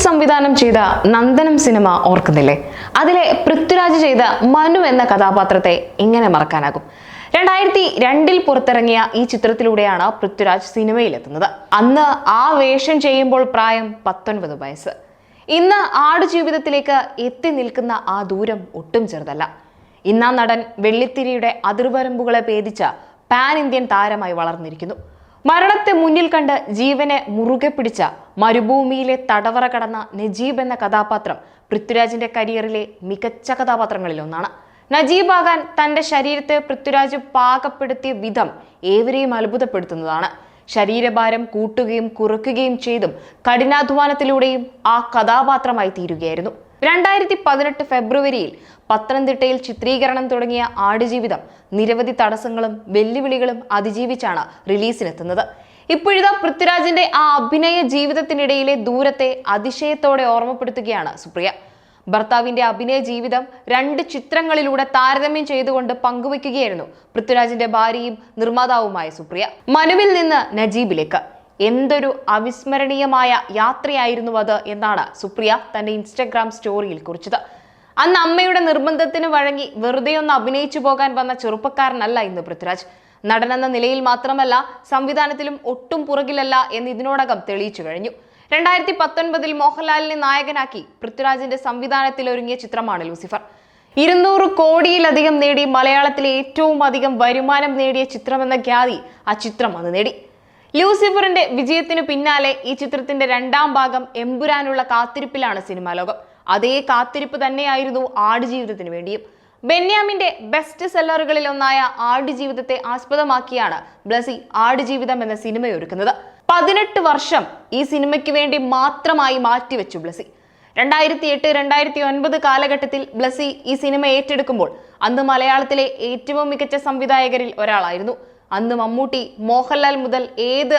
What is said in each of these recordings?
സംവിധാനം ചെയ്ത നന്ദനം സിനിമ ഓർക്കുന്നില്ലേ? അതിലെ പൃഥ്വിരാജ് ചെയ്ത മനു എന്ന കഥാപാത്രത്തെ എങ്ങനെ മറക്കാനാകും? 2002 പുറത്തിറങ്ങിയ ഈ ചിത്രത്തിലൂടെയാണ് പൃഥ്വിരാജ് സിനിമയിലെത്തുന്നത്. അന്ന് ആ വേഷം ചെയ്യുമ്പോൾ പ്രായം 19 വയസ്സ്. ഇന്ന് ആടുജീവിതത്തിലേക്ക് എത്തി നിൽക്കുന്ന ആ ദൂരം ഒട്ടും ചെറുതല്ല. ഇന്ന് ആ നടൻ വെള്ളിത്തിരിയുടെ അതിർവരമ്പുകളെ ഭേദിച്ച പാൻ ഇന്ത്യൻ താരമായി വളർന്നിരിക്കുന്നു. മരണത്തെ മുന്നിൽ കണ്ട് ജീവനെ മുറുകെ പിടിച്ച മരുഭൂമിയിലെ തടവറ കടന്ന നജീബ് എന്ന കഥാപാത്രം പൃഥ്വിരാജിന്റെ കരിയറിലെ മികച്ച കഥാപാത്രങ്ങളിൽ ഒന്നാണ്. നജീബ് ആകാൻ തന്റെ ശരീരത്തെ പൃഥ്വിരാജ് പാകപ്പെടുത്തിയ വിധം ഏവരെയും അത്ഭുതപ്പെടുത്തുന്നതാണ്. ശരീരഭാരം കൂട്ടുകയും കുറയ്ക്കുകയും ചെയ്തും കഠിനാധ്വാനത്തിലൂടെയും ആ കഥാപാത്രമായി തീരുകയായിരുന്നു. 2018 ഫെബ്രുവരിയിൽ പത്തനംതിട്ടയിൽ ചിത്രീകരണം തുടങ്ങിയ ആടുജീവിതം നിരവധി തടസ്സങ്ങളും വെല്ലുവിളികളും അതിജീവിച്ചാണ് റിലീസിനെത്തുന്നത്. ഇപ്പോഴിതാ പൃഥ്വിരാജിന്റെ ആ അഭിനയ ജീവിതത്തിനിടയിലെ ദൂരത്തെ അതിശയത്തോടെ ഓർമ്മപ്പെടുത്തുകയാണ് സുപ്രിയ. ഭർത്താവിന്റെ അഭിനയ ജീവിതം 2 ചിത്രങ്ങളിലൂടെ താരതമ്യം ചെയ്തുകൊണ്ട് പങ്കുവയ്ക്കുകയായിരുന്നു പൃഥ്വിരാജിന്റെ ഭാര്യയും നിർമ്മാതാവുമായ സുപ്രിയ. മനുവിൽ നിന്ന് നജീബിലേക്ക് എന്തൊരു അവിസ്മരണീയമായ യാത്രയായിരുന്നു അത് എന്നാണ് സുപ്രിയ തന്റെ ഇൻസ്റ്റഗ്രാം സ്റ്റോറിയിൽ കുറിച്ചത്. അന്ന് അമ്മയുടെ നിർബന്ധത്തിന് വഴങ്ങി വെറുതെ ഒന്ന് അഭിനയിച്ചു പോകാൻ വന്ന ചെറുപ്പക്കാരനല്ല ഇന്ന് പൃഥ്വിരാജ്. നടനെന്ന നിലയിൽ മാത്രമല്ല, സംവിധാനത്തിലും ഒട്ടും പുറകിലല്ല എന്ന് ഇതിനോടകം തെളിയിച്ചു കഴിഞ്ഞു. 2019 മോഹൻലാലിനെ നായകനാക്കി പൃഥ്വിരാജിന്റെ സംവിധാനത്തിൽ ഒരുങ്ങിയ ചിത്രമാണ് ലൂസിഫർ. 200 കോടിയിലധികം നേടി മലയാളത്തിലെ ഏറ്റവും അധികം വരുമാനം നേടിയ ചിത്രമെന്ന ഖ്യാതി ആ ചിത്രം അന്ന് നേടി. ലൂസിഫറിന്റെ വിജയത്തിനു പിന്നാലെ ഈ ചിത്രത്തിന്റെ 2ാം ഭാഗം എമ്പുരാനുള്ള കാത്തിരിപ്പിലാണ് സിനിമാ ലോകം. അതേ കാത്തിരിപ്പ് തന്നെയായിരുന്നു ആടുജീവിതത്തിന് വേണ്ടിയും. ബെന്യാമിന്റെ ബെസ്റ്റ് സെല്ലറുകളിൽ ഒന്നായ ആടുജീവിതത്തെ ആസ്പദമാക്കിയാണ് ബ്ലസി ആടുജീവിതം എന്ന സിനിമയൊരുക്കുന്നത്. 18 വർഷം ഈ സിനിമയ്ക്ക് വേണ്ടി മാത്രമായി മാറ്റിവെച്ചു ബ്ലസി. 2008-2009 കാലഘട്ടത്തിൽ ബ്ലസി ഈ സിനിമ ഏറ്റെടുക്കുമ്പോൾ അന്ന് മലയാളത്തിലെ ഏറ്റവും മികച്ച സംവിധായകരിൽ ഒരാളായിരുന്നു. അന്ന് മമ്മൂട്ടി, മോഹൻലാൽ മുതൽ ഏത്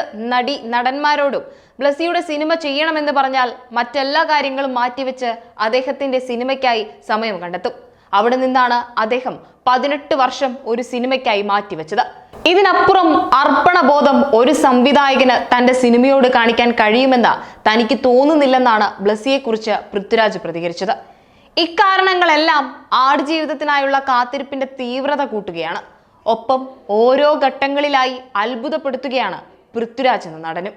നടന്മാരോടും ബ്ലസിയുടെ സിനിമ ചെയ്യണമെന്ന് പറഞ്ഞാൽ മറ്റെല്ലാ കാര്യങ്ങളും മാറ്റിവെച്ച് അദ്ദേഹത്തിന്റെ സിനിമയ്ക്കായി സമയം കണ്ടെത്തും. അവിടെ നിന്നാണ് അദ്ദേഹം 18 വർഷം ഒരു സിനിമയ്ക്കായി മാറ്റിവെച്ചത്. ഇതിനപ്പുറം അർപ്പണബോധം ഒരു സംവിധായകന് തന്റെ സിനിമയോട് കാണിക്കാൻ കഴിയുമെന്ന് തനിക്ക് തോന്നുന്നില്ലെന്നാണ് ബ്ലസിയെക്കുറിച്ച് പൃഥ്വിരാജ് പ്രതികരിച്ചത്. ഇക്കാരണങ്ങളെല്ലാം ആടുജീവിതത്തിനായുള്ള കാത്തിരിപ്പിന്റെ തീവ്രത കൂട്ടുകയാണ്. ഒപ്പം ഓരോ ഘട്ടങ്ങളിലായി അത്ഭുതപ്പെടുത്തുകയാണ് പൃഥ്വിരാജ് എന്ന നടനും.